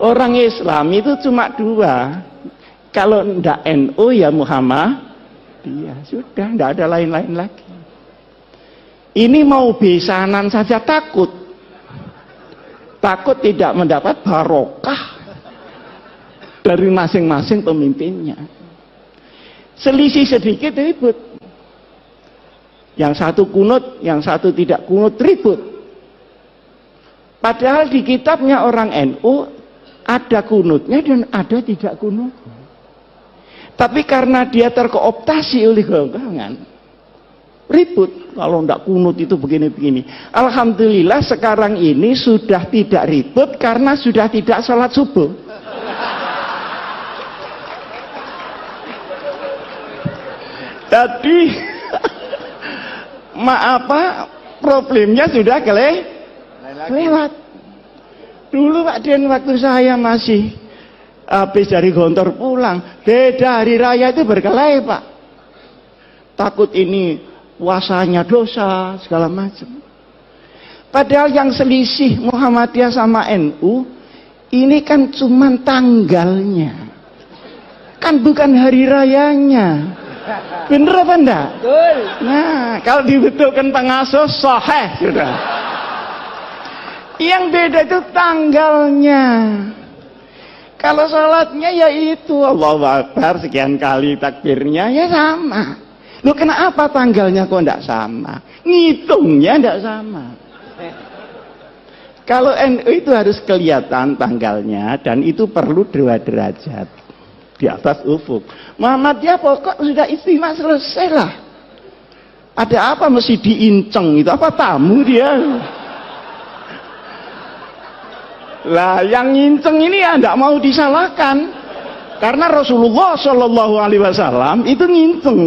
Orang Islam itu cuma dua. Kalau ndak NU ya Muhammadiyah. Sudah, ndak ada lain-lain lagi. Ini mau besanan saja takut. Takut tidak mendapat barokah dari masing-masing pemimpinnya. Selisih sedikit ribut. Yang satu kunut, yang satu tidak kunut, ribut. Padahal di kitabnya orang NU ada kunutnya dan ada tidak kunut. Tapi karena dia terkooptasi oleh golongan, ribut. Kalau tidak kunut itu begini-begini. Alhamdulillah sekarang ini sudah tidak ribut karena sudah tidak sholat subuh. Jadi problemnya sudah kelewat. Dulu Pak Den waktu saya masih habis dari Gontor pulang, beda hari raya itu berkelahi Pak. Takut ini puasanya dosa segala macam. Padahal yang selisih Muhammadiyah sama NU ini kan cuman tanggalnya, kan bukan hari rayanya. Bener apa enggak? Betul. Nah, kalau dibetulkan pengasuh sahih sudah. Yang beda itu tanggalnya. Kalau sholatnya ya itu Allahu Akbar sekian kali takbirnya ya sama. Loh kenapa tanggalnya kok enggak sama? Ngitungnya enggak sama. Kalau NU itu harus kelihatan tanggalnya dan itu perlu 2 derajat di atas ufuk. Muhammadiyah pokok sudah istimewa selesai lah. Ada apa mesti diinceng itu? Apa tamu dia? Lah yang nginceng ini ya tidak mau disalahkan karena Rasulullah Shallallahu Alaihi Wasallam itu nginceng.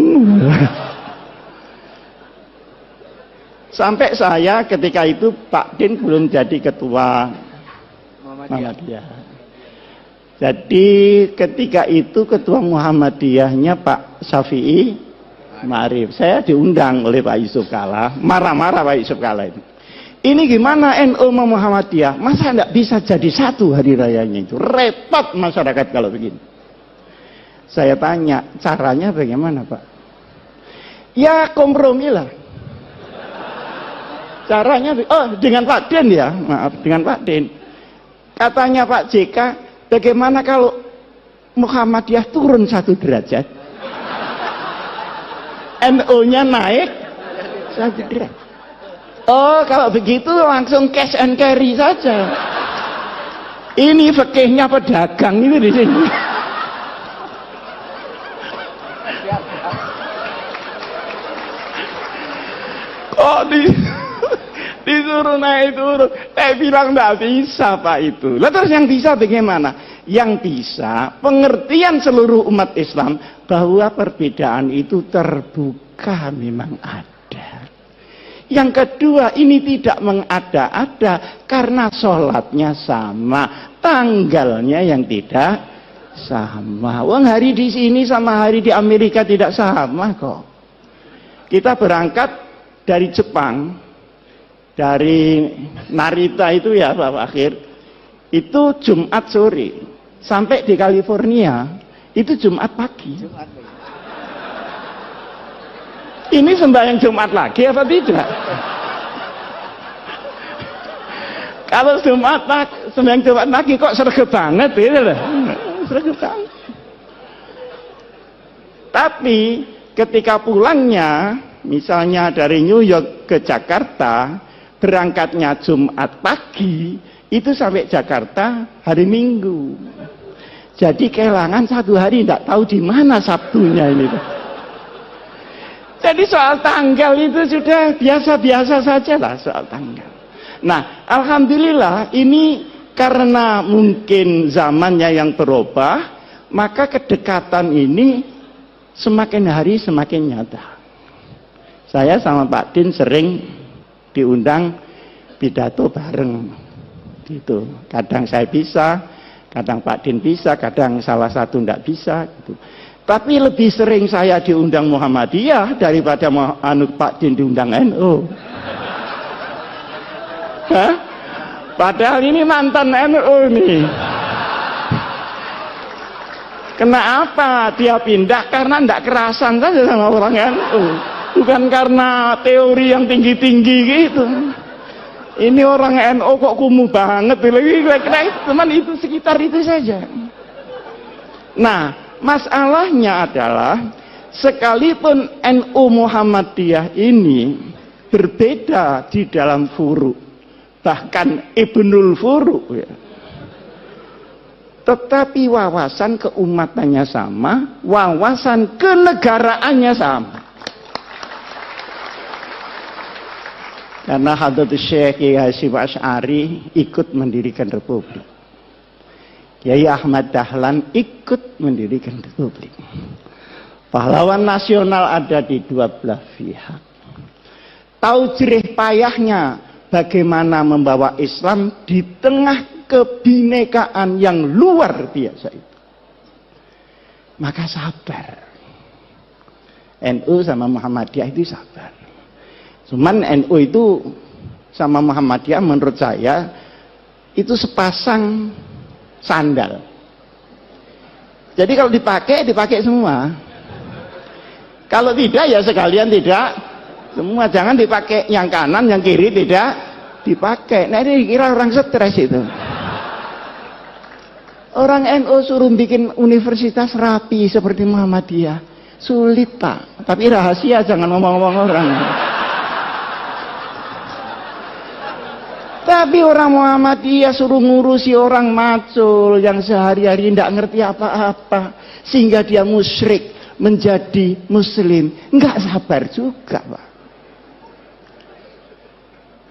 Sampai saya ketika itu Pak Din belum jadi ketua Muhammadiyah. Jadi ketika itu ketua Muhammadiyahnya Pak Syafi'i Ma'arif. Saya diundang oleh Pak Yusuf Kalla, marah-marah Pak Yusuf Kalla itu. Ini gimana NU sama Muhammadiyah? Masa enggak bisa jadi satu hari rayanya itu? Repot masyarakat kalau begini. Saya tanya, caranya bagaimana Pak? Ya kompromi lah. Caranya, dengan Pak Den ya, maaf, dengan Pak Den. Katanya Pak JK, bagaimana kalau Muhammadiyah turun 1 derajat? NU-nya naik 1 derajat. Oh, kalau begitu langsung cash and carry saja. Ini fikihnya pedagang itu di sini. Kok disuruh naik turun? Saya bilang tidak bisa Pak itu. Lalu terus yang bisa bagaimana? Yang bisa pengertian seluruh umat Islam bahwa perbedaan itu terbuka memang ada. Yang kedua, ini tidak mengada-ada karena sholatnya sama, tanggalnya yang tidak sama. Wong hari di sini sama hari di Amerika tidak sama kok. Kita berangkat dari Jepang, dari Narita itu ya Pak Akhir, itu Jumat sore, sampai di California itu Jumat pagi. Ini sembahyang Jumat lagi apa tidak? Kalau sembahyang Jumat lagi kok sregep banget gitu loh. Sregep banget. Tapi ketika pulangnya, misalnya dari New York ke Jakarta, berangkatnya Jumat pagi, itu sampai Jakarta hari Minggu. Jadi kehilangan 1 hari, tidak tahu di mana Sabtunya ini. Jadi soal tanggal itu sudah biasa-biasa saja lah soal tanggal. Nah, alhamdulillah ini karena mungkin zamannya yang berubah, maka kedekatan ini semakin hari semakin nyata. Saya sama Pak Din sering diundang pidato bareng gitu. Kadang saya bisa, kadang Pak Din bisa, kadang salah satu tidak bisa gitu. Tapi lebih sering saya diundang Muhammadiyah daripada Pak Din diundang NU. Hah? Padahal ini mantan NU nih. Kenapa dia pindah? Karena tidak kerasan saja sama orang NU. Bukan karena teori yang tinggi-tinggi gitu. Ini orang NU kok kumuh banget. Teman itu sekitar itu saja. Nah, masalahnya adalah sekalipun NU Muhammadiyah ini berbeda di dalam furu, bahkan Ibnul Furu ya. Tetapi wawasan keumatannya sama, wawasan kenegaraannya sama. Karena Hadratus Syekh Kiai Hasyim Asy'ari ikut mendirikan republik. Kiai Ahmad Dahlan ikut mendirikan republik. Pahlawan nasional ada di dua belah pihak. Tahu jerih payahnya bagaimana membawa Islam di tengah kebinekaan yang luar biasa itu. Maka sabar. NU sama Muhammadiyah itu sabar. Cuman NU itu sama Muhammadiyah menurut saya itu sepasang sandal. Jadi kalau dipakai semua. Kalau tidak ya sekalian tidak semua. Jangan dipakai yang kanan, yang kiri tidak dipakai. Nah ini kira orang stres itu. Orang NU suruh bikin universitas rapi seperti Muhammadiyah. Sulit Pak. Tapi rahasia, jangan ngomong-ngomong orang. Tapi orang Muhammadiyah suruh ngurusi orang macul yang sehari-hari tidak ngerti apa-apa. Sehingga dia musyrik menjadi muslim. Enggak sabar juga Pak.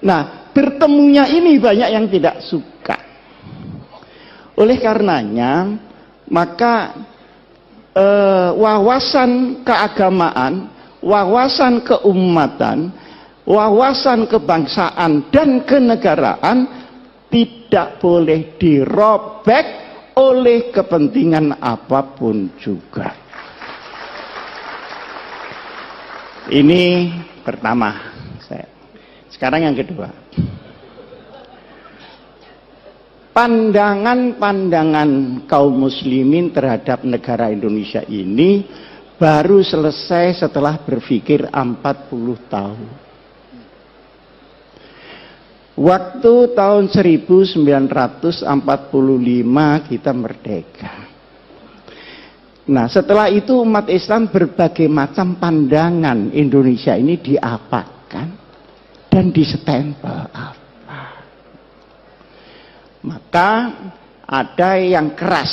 Nah, bertemunya ini banyak yang tidak suka. Oleh karenanya, maka wawasan keagamaan, wawasan keumatan, wawasan kebangsaan dan kenegaraan tidak boleh dirobek oleh kepentingan apapun juga. Ini pertama. Sekarang yang kedua. Pandangan-pandangan kaum muslimin terhadap negara Indonesia ini baru selesai setelah berpikir 40 tahun. Waktu tahun 1945 kita merdeka. Nah, setelah itu umat Islam berbagai macam pandangan Indonesia ini diapakan dan disestempel apa. Maka ada yang keras,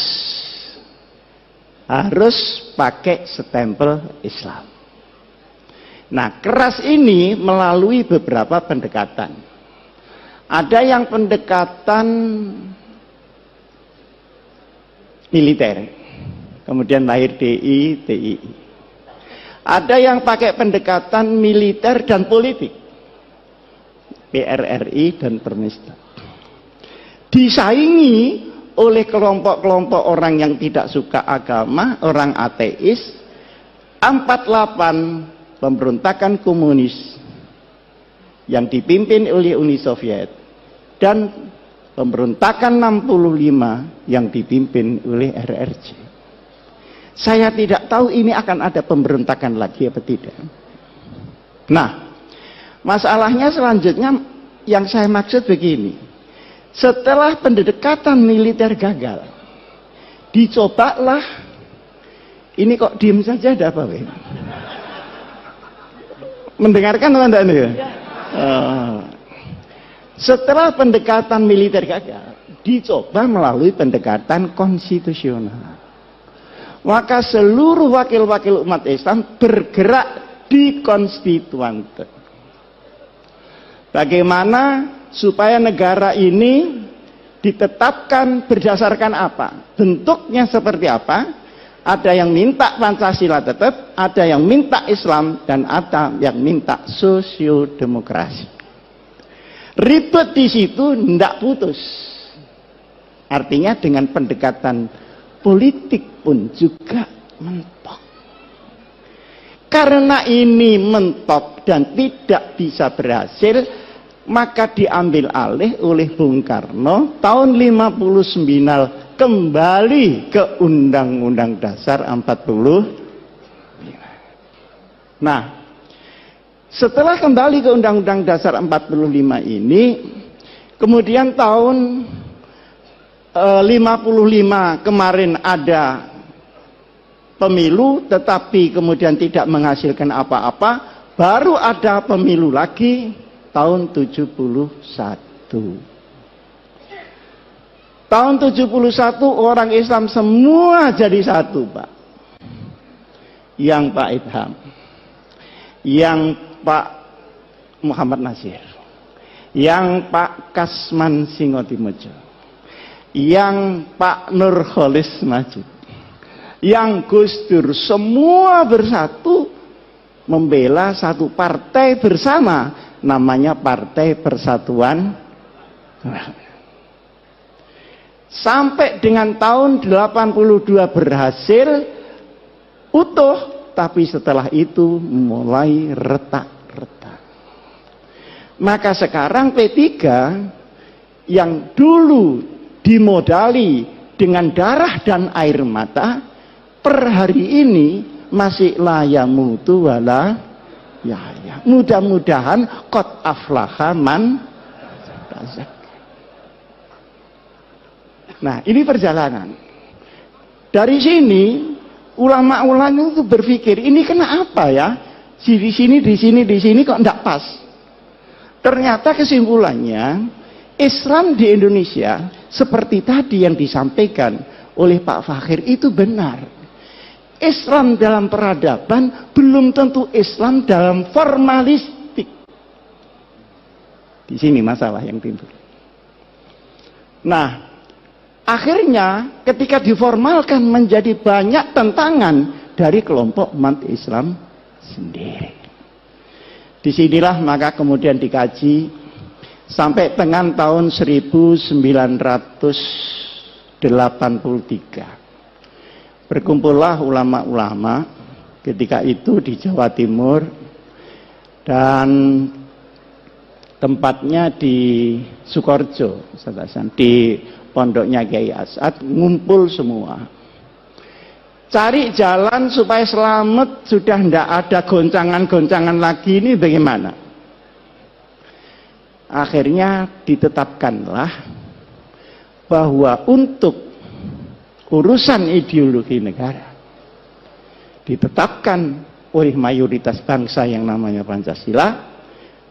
harus pakai stempel Islam. Nah, keras ini melalui beberapa pendekatan. Ada yang pendekatan militer, kemudian lahir DI, TII. Ada yang pakai pendekatan militer dan politik, PRRI dan Permesta. Disaingi oleh kelompok-kelompok orang yang tidak suka agama, orang ateis. 48 pemberontakan komunis yang dipimpin oleh Uni Soviet dan pemberontakan 65 yang dipimpin oleh RRC. Saya tidak tahu ini akan ada pemberontakan lagi apa tidak. Nah, masalahnya selanjutnya yang saya maksud begini. Setelah pendekatan militer gagal, dicobalah, ini kok diem saja ada apa? Mendengarkan teman-teman ya? Setelah pendekatan militer gagal, dicoba melalui pendekatan konstitusional. Maka seluruh wakil-wakil umat Islam bergerak di konstituante. Bagaimana supaya negara ini ditetapkan berdasarkan apa? Bentuknya seperti apa? Ada yang minta Pancasila tetap, ada yang minta Islam, dan ada yang minta sosiodemokrasi. Ribet di situ tidak putus. Artinya dengan pendekatan politik pun juga mentok. Karena ini mentok dan tidak bisa berhasil, maka diambil alih oleh Bung Karno tahun 59 kembali ke Undang-Undang Dasar 45. Nah, setelah kembali ke Undang-Undang Dasar 45 ini, kemudian tahun 55 kemarin ada pemilu, tetapi kemudian tidak menghasilkan apa-apa, baru ada pemilu lagi tahun 71. Tahun 71 orang Islam semua jadi satu, Pak. Yang Pak Idham, yang Pak Muhammad Nasir, yang Pak Kasman Singotimojo, yang Pak Nurholis Majid, yang Gus Dur, semua bersatu membela satu partai bersama, namanya Partai Persatuan. Sampai dengan tahun 82 berhasil utuh, tapi setelah itu mulai retak-retak. Maka sekarang P3 yang dulu dimodali dengan darah dan air mata, per hari ini masih layamutu wala ya. Mudah-mudahan qad aflaha man tazakka. Nah, ini perjalanan. Dari sini ulama-ulama itu berpikir, ini kenapa ya? Di sini kok enggak pas. Ternyata kesimpulannya, Islam di Indonesia seperti tadi yang disampaikan oleh Pak Fakhir itu benar. Islam dalam peradaban belum tentu Islam dalam formalistik. Di sini masalah yang timbul. Nah, akhirnya ketika diformalkan menjadi banyak tentangan dari kelompok umat Islam sendiri. Disinilah maka kemudian dikaji sampai dengan tahun 1983. Berkumpullah ulama-ulama ketika itu di Jawa Timur dan tempatnya di Sukoharjo, di pondoknya Kiai As'ad, ngumpul semua. Cari jalan supaya selamat, sudah tidak ada goncangan-goncangan lagi, ini bagaimana? Akhirnya ditetapkanlah bahwa untuk urusan ideologi negara ditetapkan oleh mayoritas bangsa yang namanya Pancasila,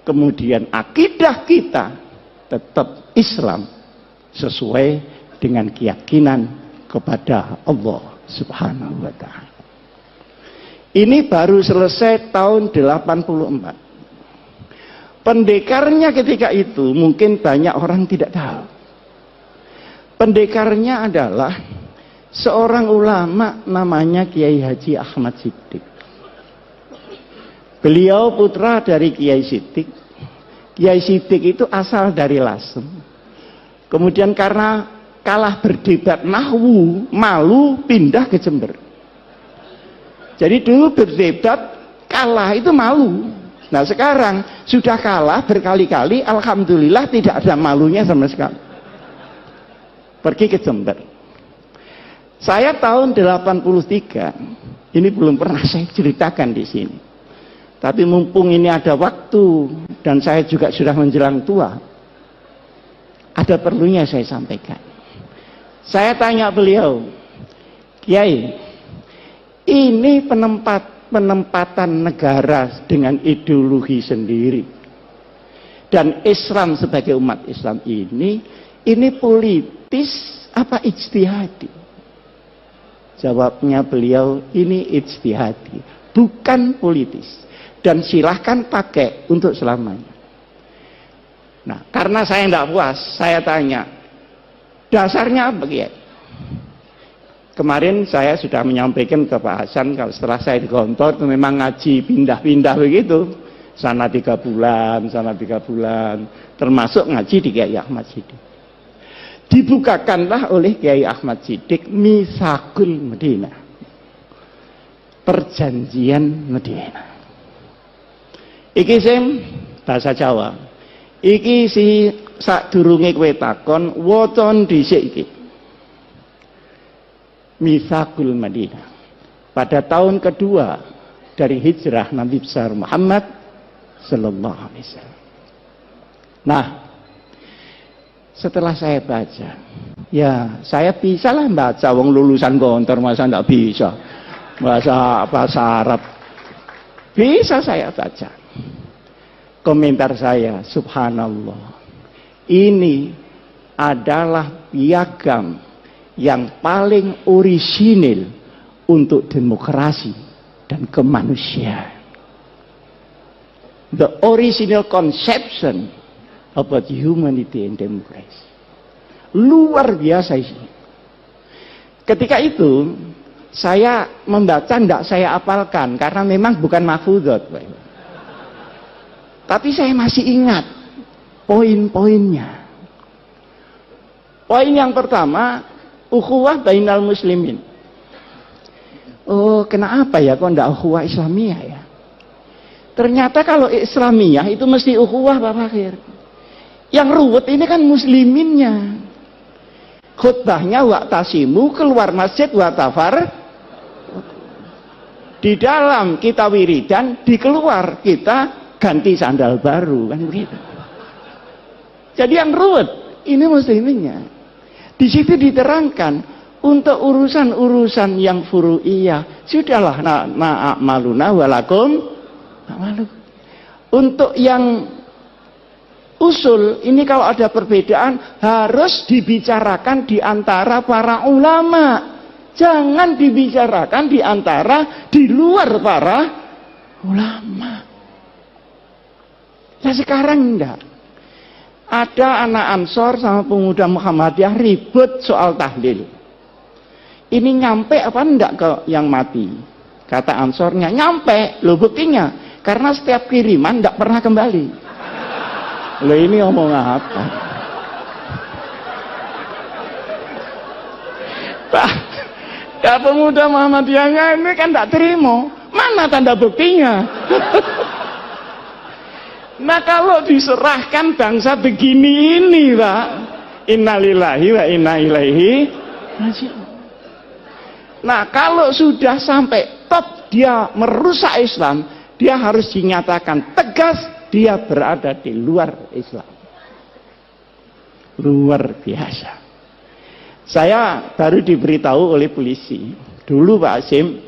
kemudian akidah kita tetap Islam sesuai dengan keyakinan kepada Allah Subhanahu wa ta'ala. Ini baru selesai tahun 84. Pendekarnya ketika itu mungkin banyak orang tidak tahu. Pendekarnya adalah seorang ulama namanya Kiai Haji Ahmad Siddiq. Beliau putra dari Kiai Siddiq. Kiai Siddiq itu asal dari Lasem. Kemudian karena kalah berdebat nahwu, malu pindah ke Jember. Jadi dulu berdebat kalah itu malu. Nah sekarang sudah kalah berkali-kali, alhamdulillah tidak ada malunya sama sekali. Pergi ke Jember. Saya tahun 83, ini belum pernah saya ceritakan di sini. Tapi mumpung ini ada waktu dan saya juga sudah menjelang tua, ada perlunya saya sampaikan. Saya tanya beliau, Kiai, ini penempatan negara dengan ideologi sendiri dan Islam sebagai umat Islam ini politis apa ijtihadi? Jawabnya beliau, ini ijtihadi, bukan politis, dan silahkan pakai untuk selamanya. Nah, karena saya tidak puas, saya tanya, dasarnya apa Kiai? Kemarin saya sudah menyampaikan ke Pak Hasan, kalau setelah saya di Gontor memang ngaji pindah-pindah begitu, sana 3 bulan, sana 3 bulan, termasuk ngaji di Kiai Ahmad Siddiq. Dibukakanlah oleh Kiai Ahmad Siddiq Mitsaqul Madinah, perjanjian Madinah. Iki sing bahasa Jawa. Iki si sadurunge kowe takon waca dhisik iki. Mitsaqul Madinah. Pada tahun kedua dari hijrah Nabi besar Muhammad sallallahu alaihi wasallam. Nah, setelah saya baca, ya saya bisa lah baca, wong lulusan Gontor masa enggak bisa bahasa Arab. Bisa saya baca. Komentar saya, subhanallah, ini adalah piagam yang paling orisinil untuk demokrasi dan kemanusiaan. The original conception about humanity and democracy. Luar biasa ini. Ketika itu saya membaca, tidak saya apalkan karena memang bukan mahfudot, tapi saya masih ingat poin-poinnya. Poin yang pertama, ukhuwah bainal muslimin. Oh, kenapa ya kok tidak ukhuwah Islamiyah ya? Ternyata kalau Islamiyah itu mesti ukhuwah Pak Fakir. Yang ruwet ini kan musliminnya. Khutbahnya wa'tasimu, keluar masjid wa'tafar. Di dalam kita wiridan, di keluar kita ganti sandal baru, kan begitu. Jadi yang ruwet ini musliminnya. Di situ diterangkan untuk urusan-urusan yang furu'iyah, sudahlah na'amaluna walakum na'malu. Untuk yang usul ini kalau ada perbedaan harus dibicarakan di antara para ulama. Jangan dibicarakan di antara di luar para ulama. Nah sekarang enggak. Ada anak Ansor sama pemuda Muhammadiyah ribut soal tahlil. Ini nyampe apa enggak ke yang mati? Kata Ansornya, nyampe. Loh buktinya, karena setiap kiriman enggak pernah kembali. Loh ini ngomong apa? Ya pemuda Muhammadiyahnya ini kan enggak terima. Mana tanda buktinya? Nah kalau diserahkan bangsa begini ini Pak, innalillahi wa inna ilaihi raji'un. Nah kalau sudah sampai top dia merusak Islam, dia harus dinyatakan tegas dia berada di luar Islam. Luar biasa. Saya baru diberitahu oleh polisi. Dulu Pak Asim,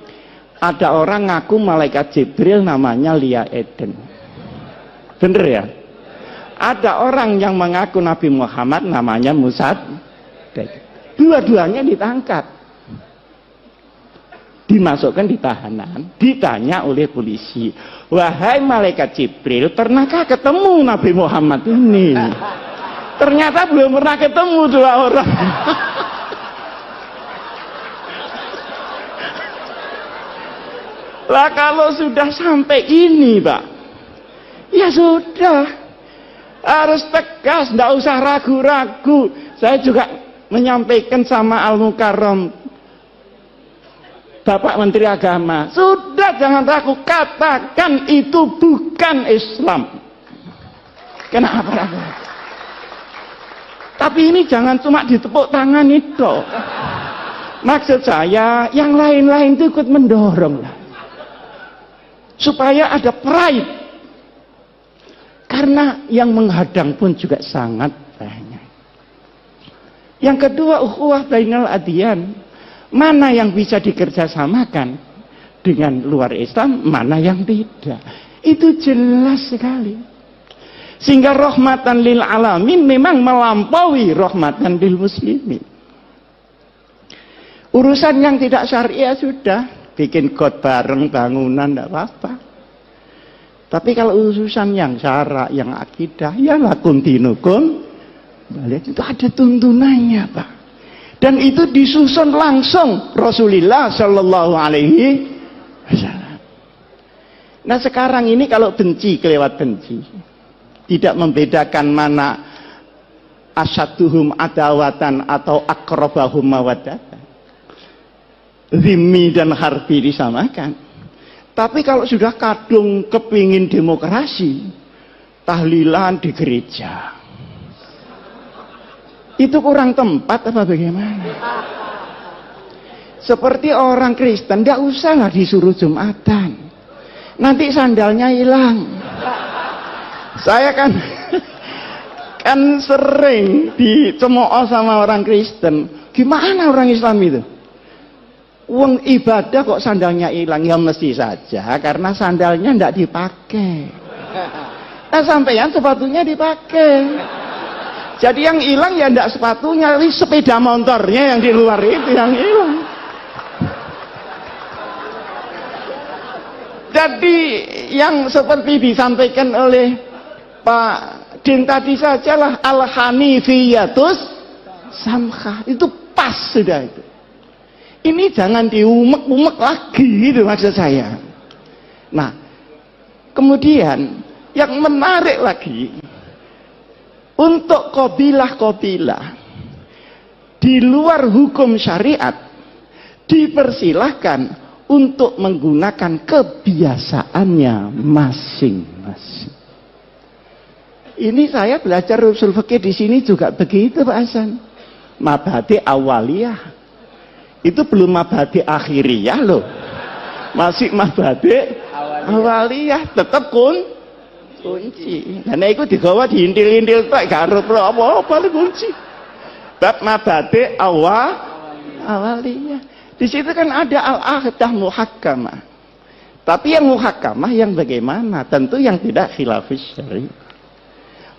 ada orang ngaku malaikat Jibril namanya Lia Eden. Bener ya? Ada orang yang mengaku Nabi Muhammad namanya Musad. Dua-duanya ditangkap. Dimasukkan di tahanan. Ditanya oleh polisi. Wahai malaikat Jibril, pernahkah ketemu Nabi Muhammad ini? Ternyata belum pernah ketemu dua orang. Lah kalau sudah sampai ini Pak, ya sudah, harus tegas, tidak usah ragu-ragu. Saya juga menyampaikan sama Al-Mukarram, Bapak Menteri Agama, sudah jangan ragu, katakan itu bukan Islam. Kenapa ragu? Tapi ini jangan cuma ditepuk tangan itu. Maksud saya, yang lain-lain itu ikut mendorong lah. Supaya ada pride. Karena yang menghadang pun juga sangat banyak. Yang kedua, ukhuwah bainal adyan. Mana yang bisa dikerjasamakan dengan luar Islam, mana yang tidak. Itu jelas sekali. Sehingga rahmatan lil alamin memang melampaui rahmatan lil muslimin. Urusan yang tidak syariah sudah. Bikin got bareng bangunan tidak apa-apa. Tapi kalau urusan yang syarak, yang akidah, ya lakum dinukum, itu ada tuntunannya Pak. Dan itu disusun langsung Rasulullah Shallallahu Alaihi Wasallam. Nah sekarang ini kalau benci kelewat benci, tidak membedakan mana asyaduhum adawatan atau akrobahum mawaddatan. Zimmi dan harbi disamakan. Tapi kalau sudah kadung kepingin demokrasi, tahlilan di gereja, itu kurang tempat apa bagaimana? Seperti orang Kristen, tidak usahlah disuruh Jumatan. Nanti sandalnya hilang. Saya kan sering dicemooh sama orang Kristen. Gimana orang Islam itu? Uang ibadah kok sandalnya hilang? Ya mesti saja karena sandalnya tidak dipakai. Nah sampeyan sepatunya dipakai. Jadi yang hilang ya tidak sepatunya, tapi sepeda motornya yang di luar itu yang hilang. Jadi yang seperti disampaikan oleh Pak Din tadi sajalah al-hanifiyatus samkhah, itu pas sudah itu. Ini jangan diumek-umek lagi gitu maksud saya. Nah, kemudian yang menarik lagi, untuk qabilah-qabilah di luar hukum syariat dipersilahkan untuk menggunakan kebiasaannya masing-masing. Ini saya belajar usul fikih di sini juga begitu Pak Hasan. Mabhadi awaliyah. Itu belum mabhadi akhiriyah loh. Masih mabhadi awaliyah, tetap kunci. Karena itu digawa diintil-intil tak garut apa-apa kunci. Bab mabhadi awaliyah. Di situ kan ada al-ahdah muhakkamah. Tapi yang muhakkamah yang bagaimana? Tentu yang tidak khilafis syar'i.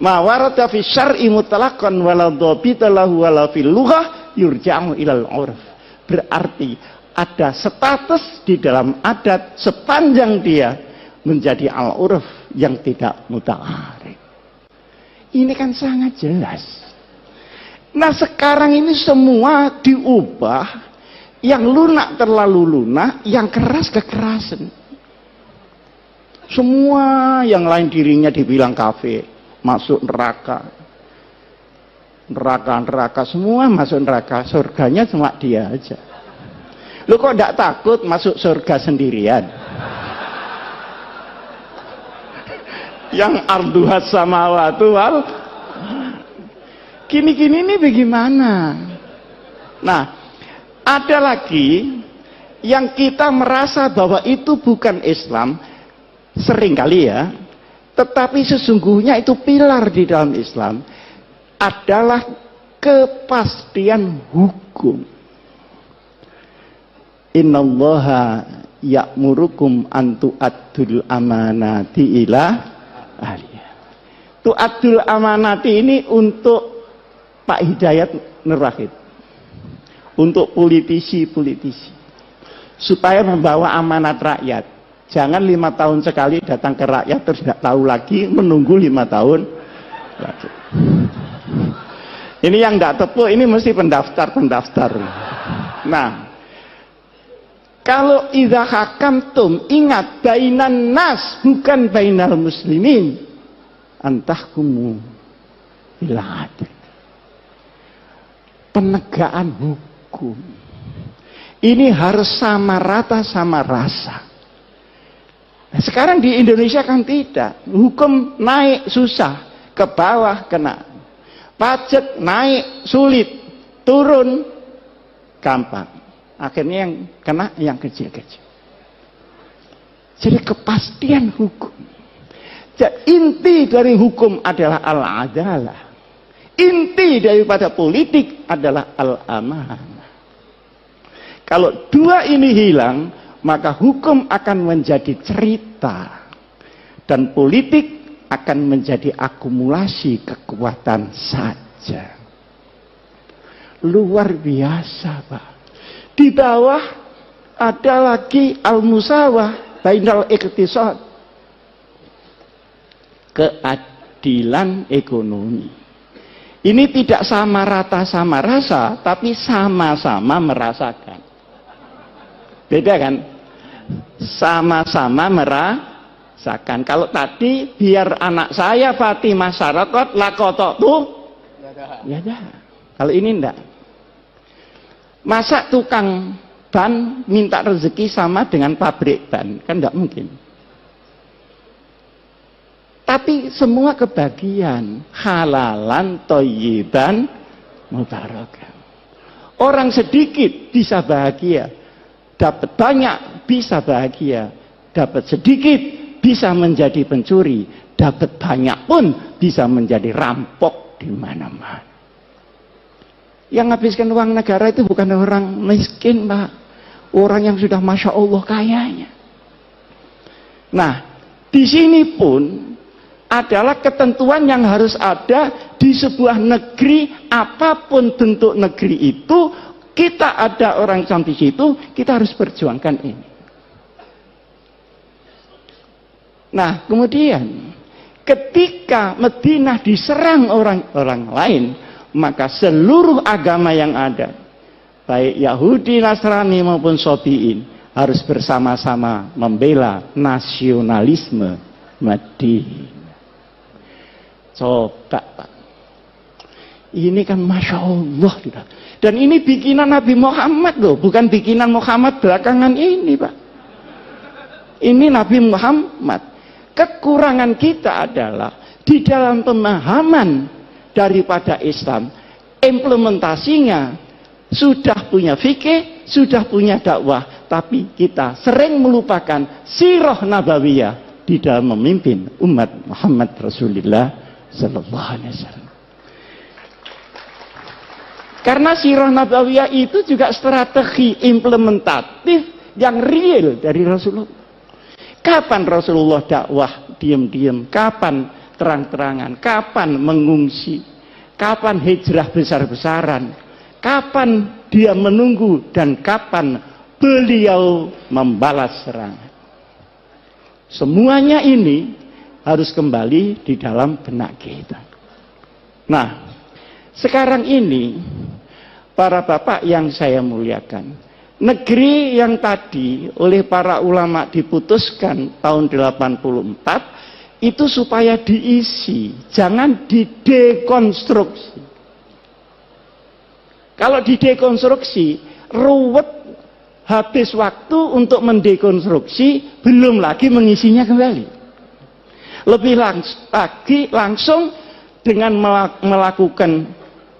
Ma warada fi syar'i mutlaqan wala dhabita lahu wala fil lughah yurja'u ilal 'urf. Berarti ada status di dalam adat sepanjang dia menjadi al-'urf yang tidak muta'arif. Ini kan sangat jelas. Nah, sekarang ini semua diubah. Yang lunak terlalu lunak, yang keras kekerasan. Semua yang lain dirinya dibilang kafir, masuk neraka. Neraka semua masuk neraka, surganya cuma dia aja. Lu kok tidak takut masuk surga sendirian? Yang arduhat samawatu wal gini-gini ini bagaimana? Nah, ada lagi yang kita merasa bahwa itu bukan Islam, seringkali ya, tetapi sesungguhnya itu pilar di dalam Islam, adalah kepastian hukum. Innallaha ya'murukum an tu'addul amanati ila ahliha. Tu'addul amanati ini untuk Pak Hidayat Nur Wahid. Untuk politisi-politisi supaya membawa amanat rakyat. Jangan 5 tahun sekali datang ke rakyat terus tidak tahu lagi, menunggu 5 tahun lagi. Ini yang tidak tepu, ini mesti pendaftar. Nah, kalau idza hakamtum, ingat bainan nas bukan bainal muslimin, antahkumu bil adl. Penegakan hukum ini harus sama rata sama rasa. Nah, sekarang di Indonesia kan tidak. Hukum naik susah, ke bawah kena. Pajak naik sulit, turun gampang. Akhirnya yang kena yang kecil-kecil. Jadi kepastian hukum. Jadi, inti dari hukum adalah al-adalah. Inti daripada politik adalah al-amanah. Kalau dua ini hilang, maka hukum akan menjadi cerita. Dan politik akan menjadi akumulasi kekuatan saja. Luar biasa, Pak. Di bawah ada lagi al-musawah bainal iqtisad. Keadilan ekonomi. Ini tidak sama rata sama rasa, tapi sama-sama merasakan. Beda kan? Sama-sama merasakan. Kalau tadi biar anak saya Fatimah Syarakat lakotok tuh, ya dah. Kalau ini enggak. Masa tukang ban minta rezeki sama dengan pabrik ban? Kan enggak mungkin. Tapi semua kebagian, halalan, thayyiban, mubarakan. Orang sedikit bisa bahagia, dapat banyak bisa bahagia, dapat sedikit bisa menjadi pencuri, dapat banyak pun bisa menjadi rampok di mana-mana. Yang menghabiskan uang negara itu bukan orang miskin, Pak. Orang yang sudah Masya Allah kayanya. Nah, di sini pun adalah ketentuan yang harus ada di sebuah negeri, apapun bentuk negeri itu, kita ada orang Islam di situ, kita harus perjuangkan ini. Nah, kemudian ketika Madinah diserang orang-orang lain, maka seluruh agama yang ada, baik Yahudi, Nasrani maupun Sabi'in, harus bersama-sama membela nasionalisme Madinah. Coba, Pak. Ini kan Masya Allah. Dan ini bikinan Nabi Muhammad loh, bukan bikinan Muhammad belakangan ini, Pak. Ini Nabi Muhammad. Kekurangan kita adalah di dalam pemahaman daripada Islam, implementasinya sudah punya fikih, sudah punya dakwah, tapi kita sering melupakan sirah nabawiyah di dalam memimpin umat Muhammad Rasulullah Sallallahu Alaihi Wasallam. Karena sirah nabawiyah itu juga strategi implementatif yang real dari Rasulullah. Kapan Rasulullah dakwah diam-diam, kapan terang-terangan, kapan mengungsi, kapan hijrah besar-besaran, kapan dia menunggu, dan kapan beliau membalas serangan. Semuanya ini harus kembali di dalam benak kita. Nah, sekarang ini para bapak yang saya muliakan, negeri yang tadi oleh para ulama diputuskan tahun 84 itu supaya diisi, jangan didekonstruksi. Kalau didekonstruksi ruwet, habis waktu untuk mendekonstruksi, belum lagi mengisinya kembali. Lebih lagi langsung dengan melakukan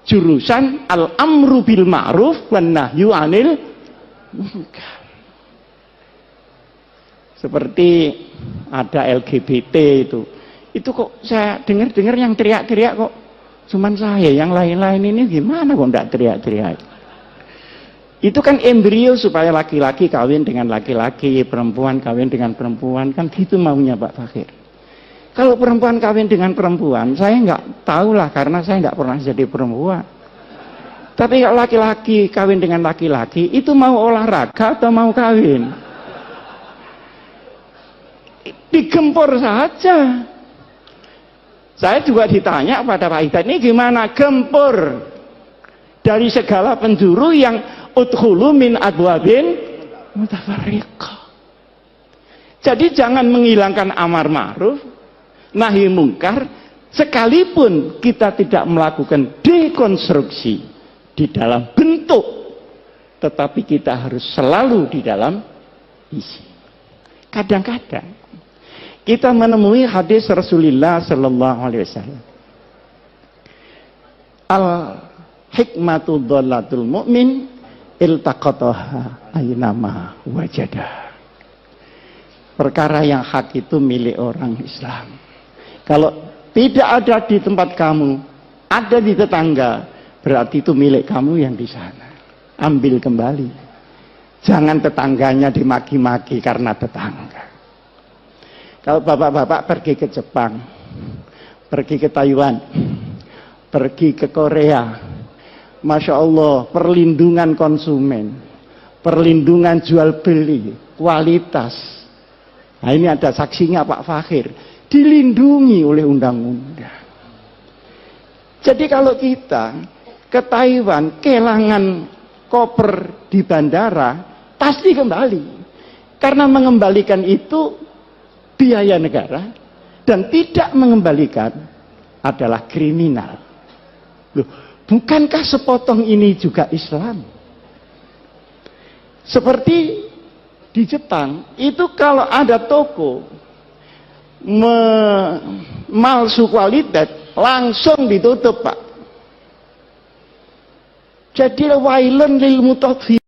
jurusan al-amru bil ma'ruf wan nahyu 'anil munkar. Seperti ada LGBT itu kok saya dengar yang teriak-teriak kok cuman saya, yang lain-lain ini gimana kok enggak teriak-teriak. Itu kan embrio supaya laki-laki kawin dengan laki-laki, perempuan kawin dengan perempuan, kan gitu maunya Pak Fakhir. Kalau perempuan kawin dengan perempuan, saya nggak tahu lah karena saya nggak pernah jadi perempuan. Tapi kalau laki-laki kawin dengan laki-laki, itu mau olahraga atau mau kawin? Digempur saja. Saya juga ditanya pada Pak Hidayat, ini gimana gempur dari segala penjuru yang udkhulu min abwabin mutafarriqah. Jadi jangan menghilangkan amar ma'ruf, nahi mungkar, sekalipun kita tidak melakukan dekonstruksi di dalam bentuk, tetapi kita harus selalu di dalam isi. Kadang-kadang kita menemui hadis Rasulullah Sallallahu Alaihi Wasallam, al hikmatu dholatul mu'min iltaqataha aynama wajadah. Perkara yang hak itu milik orang Islam. Kalau tidak ada di tempat kamu, ada di tetangga, berarti itu milik kamu yang di sana. Ambil kembali. Jangan tetangganya dimaki-maki karena tetangga. Kalau bapak-bapak pergi ke Jepang, pergi ke Taiwan, pergi ke Korea, Masya Allah, perlindungan konsumen, perlindungan jual beli, kualitas. Nah ini ada saksinya Pak Fakhir, dilindungi oleh undang-undang. Jadi kalau kita ke Taiwan, kehilangan koper di bandara, pasti kembali. Karena mengembalikan itu biaya negara, dan tidak mengembalikan adalah kriminal. Loh, bukankah sepotong ini juga Islam? Seperti di Jepang, itu kalau ada toko malsu kualitas, langsung ditutup Pak. Jadi wailun lil mutaffifin.